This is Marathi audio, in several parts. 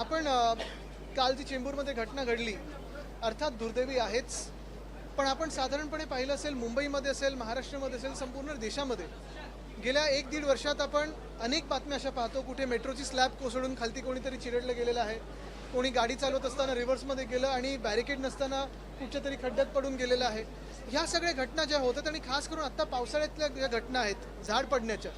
आपण काल जी चेंबूरमध्ये घटना घडली अर्थात दुर्दैवी आहेच, पण आपण साधारणपणे पाहिलं असेल मुंबईमध्ये असेल, महाराष्ट्रामध्ये असेल, संपूर्ण देशामध्ये गेल्या 1-1.5 वर्षात आपण अनेक बातम्या अशा पाहतो, कुठे मेट्रोची स्लॅब कोसळून खालती कोणीतरी चिरडलं गेलेलं आहे, कोणी गाडी चालवत असताना रिव्हर्समध्ये गेलं आणि बॅरिकेड नसताना कुठच्या तरी खड्ड्यात पडून गेलेलं आहे. ह्या सगळ्या घटना ज्या होतात आणि खास करून आत्ता पावसाळ्यातल्या ज्या घटना आहेत झाड पडण्याच्या,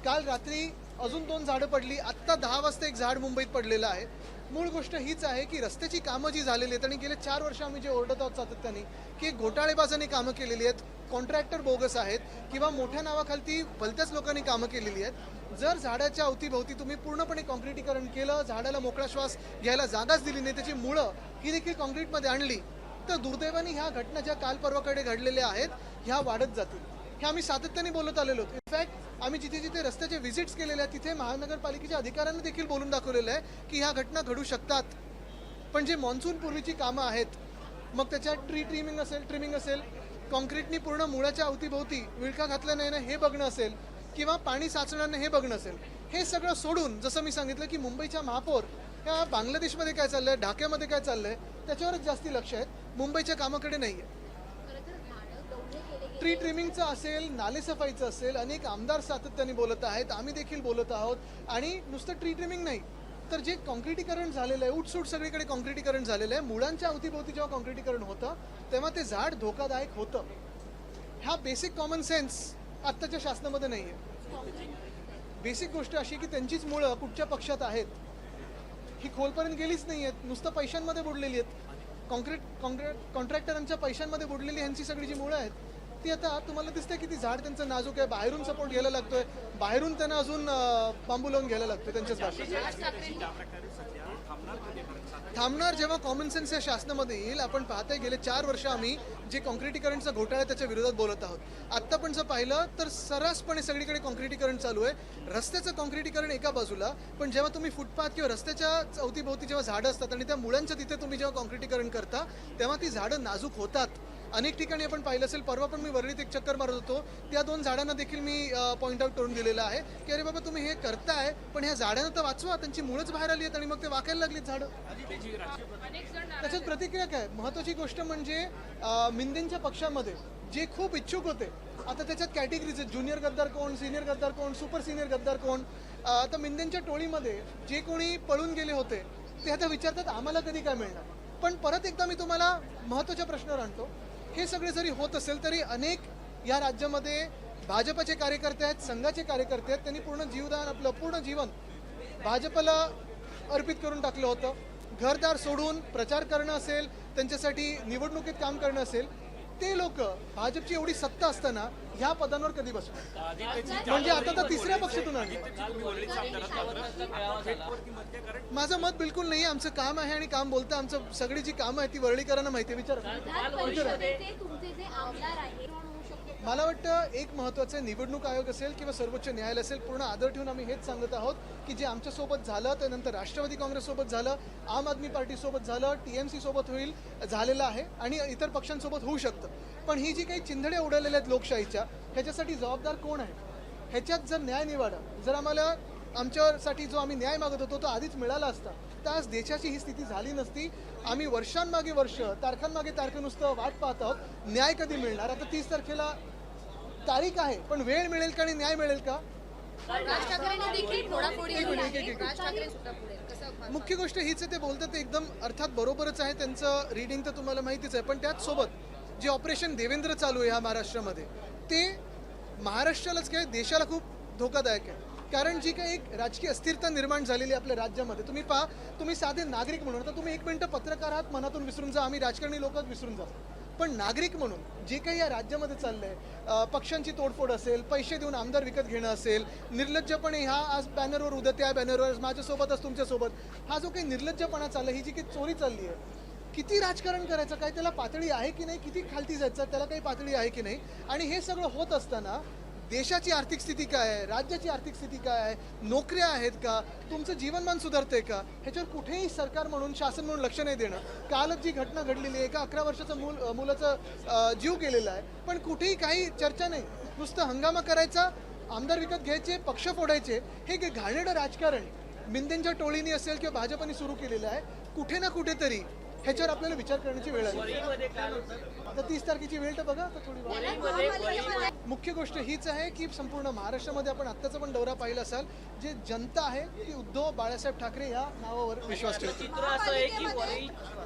काल रात्री अजून 2 झाडं पडली, आत्ता 10 वाजता एक झाड मुंबईत पडलेलं आहे. मूळ गोष्ट हीच आहे की रस्त्याची कामं जी झालेली आहेत आणि गेले 4 वर्ष आम्ही जे ओरडत आहोत सातत्याने की घोटाळेबाजांनी कामं केलेली आहेत, कॉन्ट्रॅक्टर बोगस आहेत किंवा मोठ्या नावाखालती भलत्याच लोकांनी कामं केलेली आहेत. जर झाडाच्या अवतीभोवती तुम्ही पूर्णपणे कॉन्क्रिटीकरण केलं, झाडाला मोकळा श्वास घ्यायला जागाच दिली नाही, त्याची मुळं ही देखील कॉन्क्रीटमध्ये आणली, तर दुर्दैवाने ह्या घटना ज्या काल परवाकडे घडलेल्या आहेत ह्या वाढत जातील. हे आम्ही सातत्याने बोलत आलेलो आहोत. इनफॅक्ट आम्ही जिथे जिथे रस्त्याचे व्हिजिट्स केलेले आहेत तिथे महानगरपालिकेच्या अधिकाऱ्यांनी देखील बोलून दाखवलेलं आहे की ह्या घटना घडू शकतात. पण जे मॉन्सून पूर्वीची कामं आहेत, मग त्याच्यात ट्रिमिंग असेल, कॉन्क्रीटनी पूर्ण मुळाच्या अवतीभोवती विळखा घातला नाही ना हे बघणं असेल, किंवा पाणी साचणार नाही हे बघणं असेल, हे सगळं सोडून जसं मी सांगितलं की मुंबईच्या महापौर ह्या बांगलादेशमध्ये काय चाललंय, ढाक्यामध्ये काय चाललंय त्याच्यावरच जास्ती लक्ष आहेत, मुंबईच्या कामाकडे नाही आहे. ट्री ट्रिमिंगचं असेल, नालेसफाईचं असेल, अनेक आमदार सातत्याने बोलत आहेत, आम्ही देखील बोलत आहोत. आणि नुसतं ट्री ट्रिमिंग नाही तर जे कॉन्क्रिटीकरण झालेलं आहे, उठसूट सगळीकडे कॉन्क्रिटीकरण झालेलं आहे, मुळांच्या अवतीभोवती जेव्हा कॉन्क्रिटीकरण होतं तेव्हा ते झाड धोकादायक होतं. हा बेसिक कॉमन सेन्स आत्ताच्या शासनामध्ये नाही आहे. बेसिक गोष्ट अशी की त्यांचीच मुळं कुठच्या पक्षात आहेत ही खोलपर्यंत गेलीच नाही आहेत, नुसतं पैशांमध्ये बुडलेली आहेत. कॉन्ट्रॅक्टरांच्या पैशांमध्ये बुडलेली ह्यांची सगळी जी मुळं आहेत ती आता तुम्हाला दिसते की ती झाड त्यांचं नाजूक आहे, बाहेरून सपोर्ट घ्यायला लागतोय, बाहेरून त्यांना अजून बांबू लावून घ्यायला लागतोय त्यांच्याच भाषेत. थांबणार जेव्हा कॉमन सेन्स या शासनामध्ये येईल. आपण पाहताय गेले 4 वर्ष आम्ही जे कॉन्क्रिटीकरणचा घोटाळा त्याच्या विरोधात बोलत आहोत. आत्ता पण जर पाहिलं तर सर्रासपणे सगळीकडे कॉन्क्रिटीकरण चालू आहे. रस्त्याचं कॉन्क्रिटीकरण एका बाजूला, पण जेव्हा तुम्ही फुटपाथ किंवा रस्त्याच्या अवतीभोवती जेव्हा झाडं असतात आणि त्या मुळांच्या तिथे तुम्ही जेव्हा कॉन्क्रिटीकरण करता तेव्हा ती झाडं नाजूक होतात. अनेक ठिकाणी आपण पाहिलं असेल, परवा पण मी वरळीत एक चक्कर मारत होतो, त्या 2 झाडांना देखील मी पॉईंट आउट करून दिलेलं आहे की अरे बाबा तुम्ही हे करताय पण ह्या झाडांना तर वाचवा, त्यांची मुळंच बाहेर आली आहेत आणि मग ते वाकायला लागलीत झाडं. त्याच्यात प्रतिक्रिया काय? महत्त्वाची गोष्ट म्हणजे मिंदेंच्या पक्षामध्ये जे खूप इच्छुक होते, आता त्याच्यात कॅटेगरीज आहेत, ज्युनियर गद्दार कोण, सिनियर गद्दार कोण, सुपर सिनियर गद्दार कोण. आता मिंदेंच्या टोळीमध्ये जे कोणी पळून गेले होते ते आता विचारतात आम्हाला कधी काय मिळणार. पण परत एकदा मी तुम्हाला महत्त्वाच्या प्रश्नावर आणतो, हे सगळे जरी होत असेल तरी अनेक या राज्यामध्ये भाजपचे कार्यकर्ते आहेत, संघाचे कार्यकर्ते आहेत, त्यांनी आपलं पूर्ण जीवन भाजपला अर्पित करून टाकलं होतं. घरदार सोडून प्रचार करणं असेल, त्यांच्यासाठी निवडणुकीत काम करणं असेल, ते लोक भाजपची एवढी सत्ता असताना ह्या पदांवर कधी बसणार? म्हणजे आता तर तिसऱ्या पक्षातून आले. माझं मत बिलकुल नाही. आमचं काम आहे आणि काम बोलतं. आमचं सगळी जी कामं आहेत ती वरळीकरांना माहिती आहे. मला वाटतं एक महत्त्वाचं निवडणूक आयोग असेल किंवा सर्वोच्च न्यायालय असेल, पूर्ण आदर ठेवून आम्ही हेच सांगत आहोत की जे आमच्यासोबत झालं त्यानंतर राष्ट्रवादी काँग्रेससोबत झालं, आम आदमी पार्टीसोबत झालं, TMC सोबत झालेलं आहे आणि इतर पक्षांसोबत होऊ शकतं. पण ही जी काही चिंधड्या उडवलेल्या आहेत लोकशाहीच्या, ह्याच्यासाठी जबाबदार कोण आहे? ह्याच्यात जर न्याय निवाडा, जर आम्हाला आमच्यासाठी जो आम्ही न्याय मागत होतो तो आधीच मिळाला असता तर आज देशाची ही स्थिती झाली नसती. आम्ही वर्षांमागे वर्ष, तारखांमागे तारखं नुसतं वाट पाहत आहोत, न्याय कधी मिळणार. आता 30 तारखेला तारीख आहे, पण वेळ मिळेल का आणि न्याय मिळेल का? मुख्य गोष्ट हीच आहे, ते बोलतात ते एकदम अर्थात बरोबरच आहे, त्यांचं रीडिंग तर तुम्हाला माहितीच आहे. पण त्याच सोबत जे ऑपरेशन देवेंद्र चालू आहे ह्या महाराष्ट्रामध्ये, ते महाराष्ट्रालाच काय देशाला खूप धोकादायक आहे. कारण जी काही एक राजकीय अस्थिरता निर्माण झालेली आपल्या राज्यामध्ये, तुम्ही पहा, तुम्ही साधे नागरिक म्हणून, आता तुम्ही 1 मिनिटं पत्रकार आहात मनातून विसरून जा, आम्ही राजकारणी लोकच विसरून जा, पण नागरिक म्हणून जे काही या राज्यामध्ये चाललंय, पक्षांची तोडफोड असेल, पैसे देऊन आमदार विकत घेणं असेल, निर्लज्जपणे ह्या आज बॅनरवर उद्या त्या बॅनरवर माझ्यासोबतच तुमच्यासोबत, हा जो काही निर्लज्जपणा चालला, ही जी काही चोरी चालली आहे, किती राजकारण करायचं, काय त्याला पातळी आहे की नाही, किती खालती जायचं त्याला काही पातळी आहे की नाही. आणि हे सगळं होत असताना देशाची आर्थिक स्थिती काय आहे, राज्याची आर्थिक स्थिती काय आहे, नोकऱ्या आहेत का, तुमचं जीवनमान सुधारतंय का, ह्याच्यावर कुठेही सरकार म्हणून, शासन म्हणून लक्ष नाही देणं. कालच जी घटना घडलेली आहे, एका 11 वर्षाचं मुलाचं जीव गेलेला आहे, पण कुठेही काही चर्चा नाही. नुसतं हंगामा करायचा, आमदार विकत घ्यायचे, पक्ष फोडायचे, हे घाणेरडं राजकारण मिंदेंच्या टोळीने असेल किंवा भाजपने सुरू केलेलं आहे, कुठे ना कुठेतरी ह्याच्यावर आपल्याला विचार करण्याची वेळ आली. आता 30 तारखेची वेळ तर बघा आता थोडी. मुख्य गोष्ट हीच आहे की संपूर्ण महाराष्ट्रामध्ये आपण आत्ताचा पण दौरा पाहिला असाल, जे जनता आहे ती उद्धव बाळासाहेब ठाकरे या नावावर विश्वास ठेवते.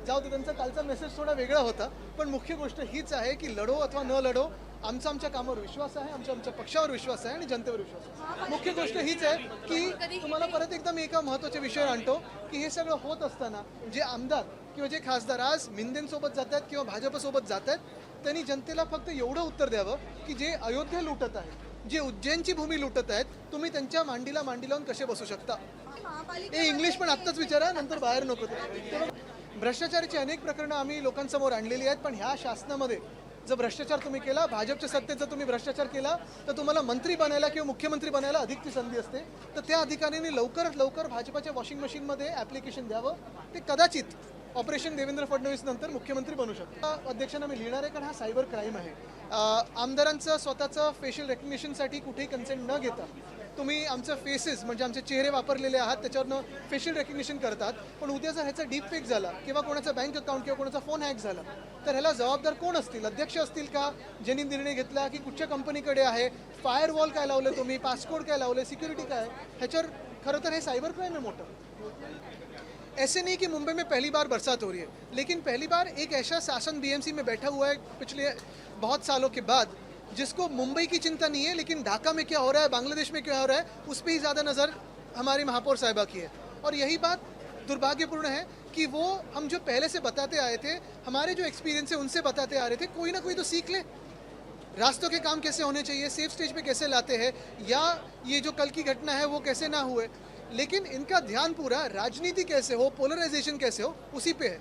जाऊ दे, त्यांचा कालचा मेसेज थोडा वेगळा होता, पण मुख्य गोष्ट हीच आहे की लढो अथवा न लढो, आमच्या कामावर विश्वास आहे, आमच्या पक्षावर विश्वास आहे आणि जनतेवर विश्वास आहे. मुख्य गोष्ट हीच आहे की तुम्हाला परत एकदा मी एका महत्त्वाच्या विषयावर आणतो की हे सगळं होत असताना जे आमदार किंवा जे खासदार आज मिंदेंसोबत जात आहेत किंवा भाजपसोबत जात आहेत, त्यांनी जनतेला फक्त एवढं उत्तर द्यावं की जे अयोध्या लुटत आहेत, जे उज्जैनची भूमी लुटत आहेत, तुम्ही त्यांच्या मांडीला मांडी लावून कसे बसू शकता. हे इंग्लिश पण आत्ताच विचारा, नंतर बाहेर नको. भ्रष्टाचाराची अनेक प्रकरणं आम्ही लोकांसमोर आणलेली आहेत, पण ह्या शासनामध्ये जर भ्रष्टाचार तुम्ही केला, भाजपच्या सत्तेत जर तुम्ही भ्रष्टाचार केला, तर तुम्हाला मंत्री बनायला किंवा मुख्यमंत्री बनायला अधिकची संधी असते. तर त्या अधिकाऱ्यांनी लवकरात लवकर भाजपाच्या वॉशिंग मशीनमध्ये ॲप्लिकेशन द्यावं. ते कदाचित ऑपरेशन देवेंद्र फडणवीस नंतर मुख्यमंत्री बनू शकतो. अध्यक्षांना मी लिहिणार आहे, कारण हा सायबर क्राईम आहे. आमदारांचं स्वतःचं फेशियल रेकग्निशनसाठी कुठेही कन्सेंट न घेता तुम्ही आमचं फेसेस म्हणजे आमचे चेहरे वापरलेले आहात त्याच्यावरनं फेशियल रेकग्निशन करतात, पण उद्या जर ह्याचा डीप फेक झाला किंवा कोणाचा बँक अकाउंट किंवा कोणाचा फोन हॅक झाला तर ह्याला जबाबदार कोण असतील? अध्यक्ष असतील का, ज्यांनी निर्णय घेतला, की कुठच्या कंपनीकडे आहे, फायरवॉल काय लावले तुम्ही, पासकोड काय लावले, सिक्युरिटी काय, ह्याच्यावर खरं तर हे साइबर क्राइम है मोटा. ऐसे नहीं कि मुंबई में पहली बार बरसात हो रही है, लेकिन पहली बार एक ऐसा शासन बीएमसी में बैठा हुआ है पिछले बहुत सालों के बाद, जिसको मुंबई की चिंता नहीं है, लेकिन ढाका में क्या हो रहा है, बांग्लादेश में क्या हो रहा है, उस पर ही ज़्यादा नज़र हमारी महापौर साहिबा की है. और यही बात दुर्भाग्यपूर्ण है कि वो हम जो पहले से बताते आए थे, हमारे जो एक्सपीरियंस है उनसे बताते आ रहे थे, कोई ना कोई तो सीख ले. रास्तों के काम कैसे होने चाहिए, सेफ स्टेज पे कैसे लाते हैं, या ये जो कल की घटना है वो कैसे ना हुए, लेकिन इनका ध्यान पूरा राजनीति कैसे हो, पोलराइजेशन कैसे हो, उसी पे है.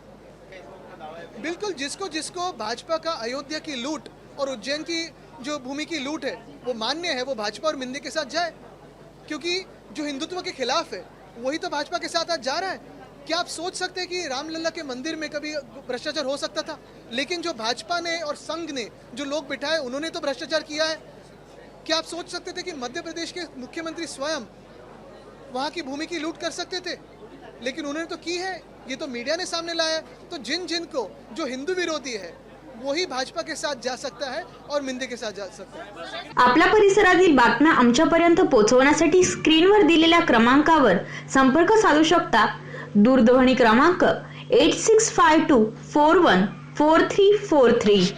बिल्कुल, जिसको जिसको भाजपा का अयोध्या की लूट और उज्जैन की जो भूमि की लूट है वो मान्य है, वो भाजपा और मिंदे के साथ जाए, क्योंकि जो हिंदुत्व के खिलाफ है वही तो भाजपा के साथ आज जा रहा है. क्या आप सोच सकते हैं कि रामलला के मंदिर में कभी भ्रष्टाचार हो सकता था? लेकिन जो भाजपा ने और संघ ने जो लोग बिठाए उन्होंने तो भ्रष्टाचार किया है. क्या आप सोच सकते थे कि मध्य प्रदेश के मुख्यमंत्री स्वयं वहाँ की भूमि की लूट कर सकते थे? लेकिन उन्होंने तो की है. ये तो मीडिया ने सामने लाया है. तो जिन को जो हिंदू विरोधी है वही भाजपा के साथ जा सकता है और मिंदे के साथ जा सकता है. आपल्या परिसरातील बातम्या आमच्यापर्यंत पोहोचवण्यासाठी स्क्रीनवर दिलेल्या क्रमांकावर संपर्क साधू शकता. दूरध्वनी क्रमांक 8652414343.